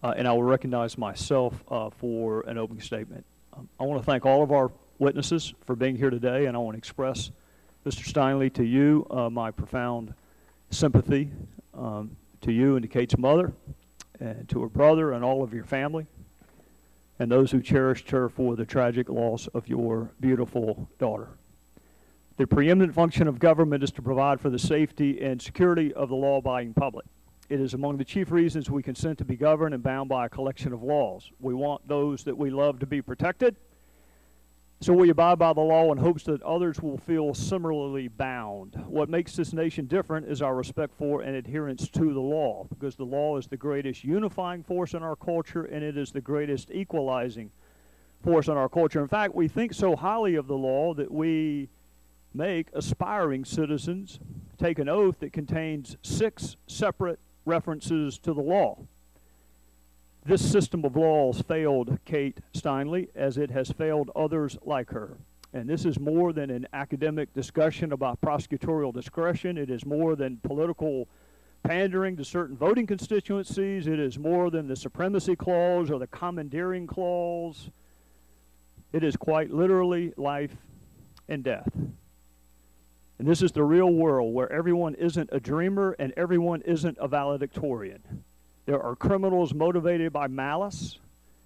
and I will recognize myself for an opening statement. I want to thank all of our witnesses for being here today, and I want to express, Mr. Steinle, to you my profound sympathy, to you and to Kate's mother, and to her brother and all of your family, and those who cherished her for the tragic loss of your beautiful daughter. The preeminent function of government is to provide for the safety and security of the law-abiding public. It is among the chief reasons we consent to be governed and bound by a collection of laws. We want those that we love to be protected, so we abide by the law in hopes that others will feel similarly bound. What makes this nation different is our respect for and adherence to the law, because the law is the greatest unifying force in our culture, and it is the greatest equalizing force in our culture. In fact, we think so highly of the law that we make aspiring citizens take an oath that contains 6 separate references to the law. This system of laws failed Kate Steinle as it has failed others like her. And this is more than an academic discussion about prosecutorial discretion. It is more than political pandering to certain voting constituencies. It is more than the supremacy clause or the commandeering clause. It is quite literally life and death. And this is the real world where everyone isn't a dreamer and everyone isn't a valedictorian. There are criminals motivated by malice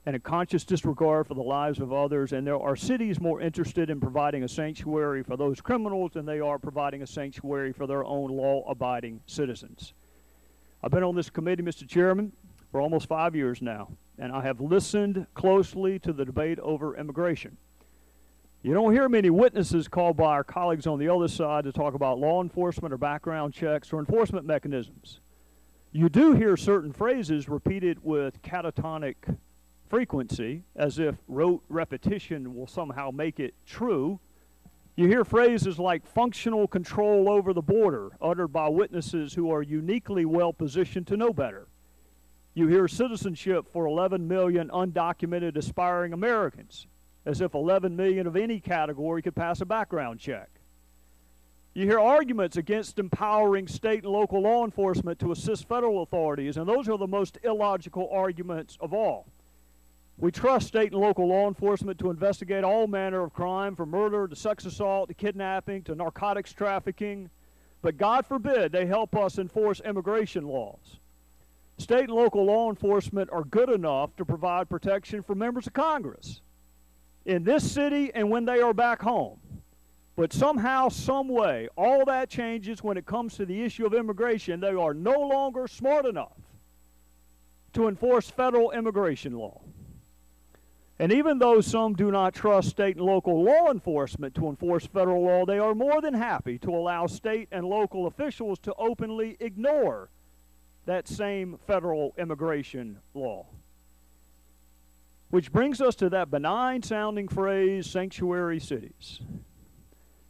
and a conscious disregard for the lives of others, and there are cities more interested in providing a sanctuary for those criminals than they are providing a sanctuary for their own law-abiding citizens. I've been on this committee, Mr. Chairman, for almost 5 years now, and I have listened closely to the debate over immigration. You don't hear many witnesses called by our colleagues on the other side to talk about law enforcement or background checks or enforcement mechanisms. You do hear certain phrases repeated with catatonic frequency, as if rote repetition will somehow make it true. You hear phrases like functional control over the border, uttered by witnesses who are uniquely well positioned to know better. You hear citizenship for 11 million undocumented aspiring Americans, as if 11 million of any category could pass a background check. You hear arguments against empowering state and local law enforcement to assist federal authorities, and those are the most illogical arguments of all. We trust state and local law enforcement to investigate all manner of crime, from murder to sex assault to kidnapping to narcotics trafficking, but God forbid they help us enforce immigration laws. State and local law enforcement are good enough to provide protection for members of Congress in this city and when they are back home. But somehow, some way, all that changes when it comes to the issue of immigration. They are no longer smart enough to enforce federal immigration law. And even though some do not trust state and local law enforcement to enforce federal law, they are more than happy to allow state and local officials to openly ignore that same federal immigration law. Which brings us to that benign-sounding phrase, sanctuary cities.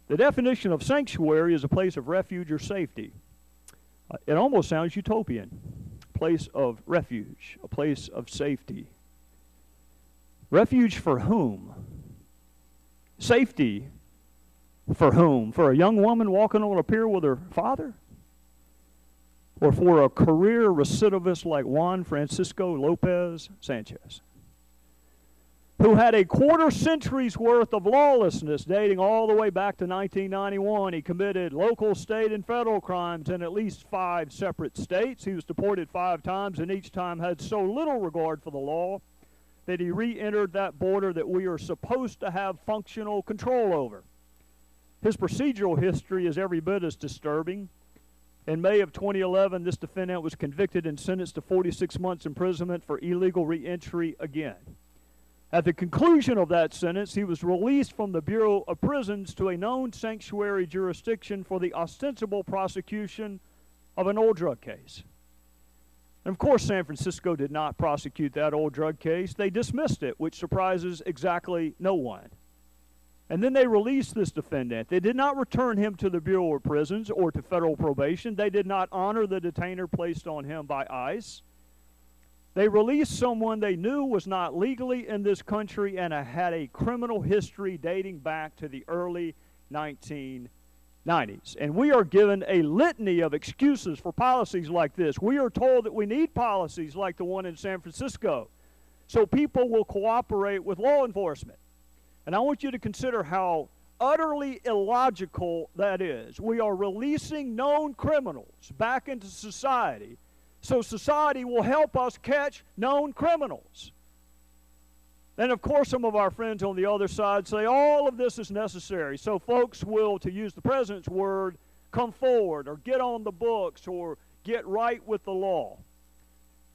The definition of sanctuary is a place of refuge or safety. It almost sounds utopian. A place of refuge, a place of safety. Refuge for whom? Safety for whom? For a young woman walking on a pier with her father? Or for a career recidivist like Juan Francisco Lopez Sanchez, who had a quarter century's worth of lawlessness dating all the way back to 1991. He committed local, state, and federal crimes in at least 5 separate states. He was deported 5 times, and each time had so little regard for the law that he re-entered that border that we are supposed to have functional control over. His procedural history is every bit as disturbing. In May of 2011, this defendant was convicted and sentenced to 46 months imprisonment for illegal re-entry again. At the conclusion of that sentence, he was released from the Bureau of Prisons to a known sanctuary jurisdiction for the ostensible prosecution of an old drug case. And of course, San Francisco did not prosecute that old drug case. They dismissed it, which surprises exactly no one. And then they released this defendant. They did not return him to the Bureau of Prisons or to federal probation. They did not honor the detainer placed on him by ICE. They released someone they knew was not legally in this country and had a criminal history dating back to the early 1980s. 90s. And we are given a litany of excuses for policies like this. We are told that we need policies like the one in San Francisco so people will cooperate with law enforcement. And I want you to consider how utterly illogical that is. We are releasing known criminals back into society so society will help us catch known criminals. And of course, some of our friends on the other side say all of this is necessary. So folks will, to use the president's word, come forward or get on the books or get right with the law.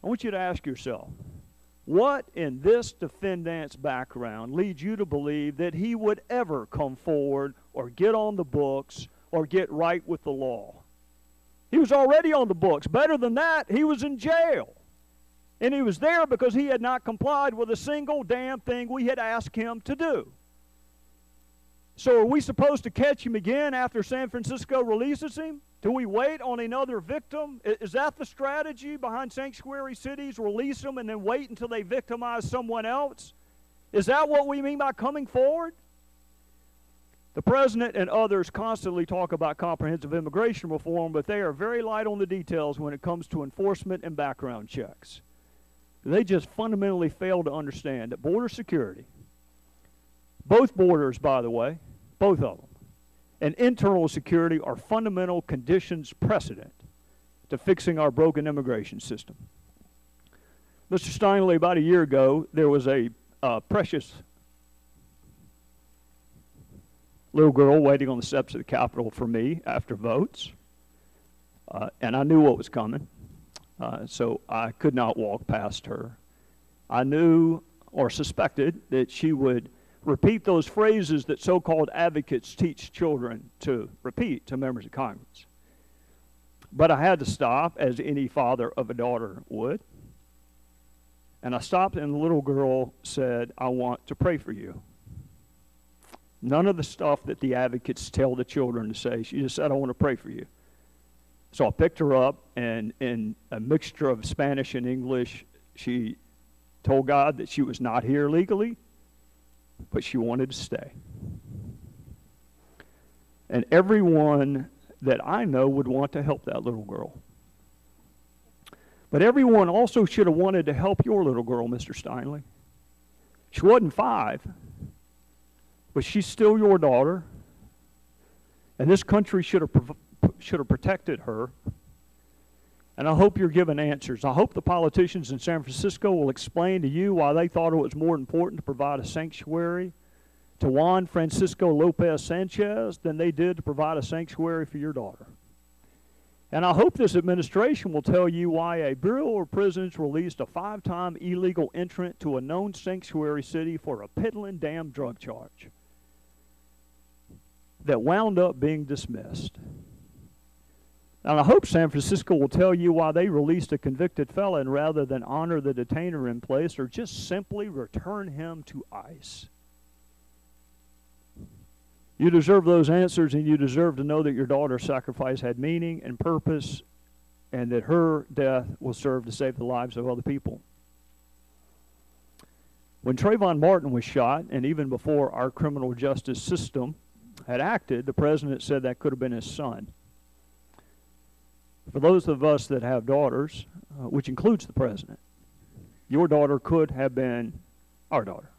I want you to ask yourself, what in this defendant's background leads you to believe that he would ever come forward or get on the books or get right with the law? He was already on the books. Better than that, he was in jail. And he was there because he had not complied with a single damn thing we had asked him to do. So are we supposed to catch him again after San Francisco releases him? Do we wait on another victim? Is that the strategy behind sanctuary cities? Release them and then wait until they victimize someone else? Is that what we mean by coming forward? The president and others constantly talk about comprehensive immigration reform, but they are very light on the details when it comes to enforcement and background checks. They just fundamentally fail to understand that border security, both borders, by the way, both of them, and internal security are fundamental conditions precedent to fixing our broken immigration system. Mr. Steinley, about a year ago, there was a precious little girl waiting on the steps of the Capitol for me after votes, and I knew what was coming. So I could not walk past her. I knew or suspected that she would repeat those phrases that so-called advocates teach children to repeat to members of Congress. But I had to stop, as any father of a daughter would. And I stopped, and the little girl said, "I want to pray for you." None of the stuff that the advocates tell the children to say. She just said, "I want to pray for you." So I picked her up, and in a mixture of Spanish and English, she told God that she was not here legally, but she wanted to stay. And everyone that I know would want to help that little girl. But everyone also should have wanted to help your little girl, Mr. Steinley. She wasn't 5, but she's still your daughter, and this country should have protected her. And I hope you're given answers. I hope the politicians in San Francisco will explain to you why they thought it was more important to provide a sanctuary to Juan Francisco Lopez Sanchez than they did to provide a sanctuary for your daughter. And I hope this administration will tell you why a Bureau of Prisons released a 5-time illegal entrant to a known sanctuary city for a piddling damn drug charge that wound up being dismissed. And I hope San Francisco will tell you why they released a convicted felon rather than honor the detainer in place or just simply return him to ICE. You deserve those answers, and you deserve to know that your daughter's sacrifice had meaning and purpose, and that her death will serve to save the lives of other people. When Trayvon Martin was shot, and even before our criminal justice system had acted, the president said that could have been his son. For those of us that have daughters, which includes the president, your daughter could have been our daughter.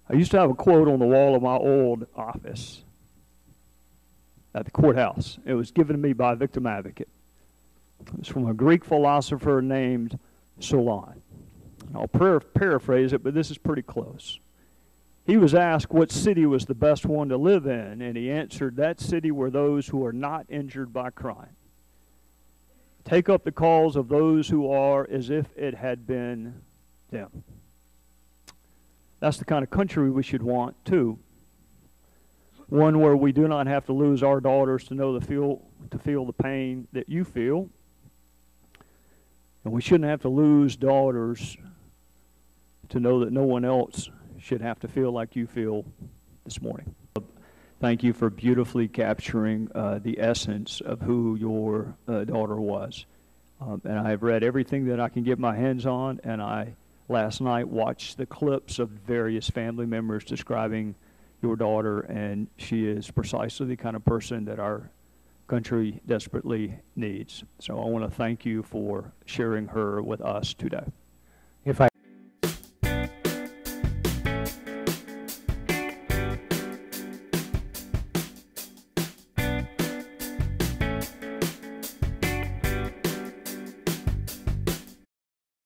I used to have a quote on the wall of my old office at the courthouse. It was given to me by a victim advocate. It was from a Greek philosopher named Solon. I'll paraphrase it, but this is pretty close. He was asked what city was the best one to live in, and he answered, "That city where those who are not injured by crime take up the cause of those who are as if it had been them." That's the kind of country we should want, too. One where we do not have to lose our daughters to feel the pain that you feel. And we shouldn't have to lose daughters to know that no one else should have to feel like you feel this morning. Thank you for beautifully capturing the essence of who your daughter was. And I have read everything that I can get my hands on, and I last night watched the clips of various family members describing your daughter, and she is precisely the kind of person that our country desperately needs. So I want to thank you for sharing her with us today.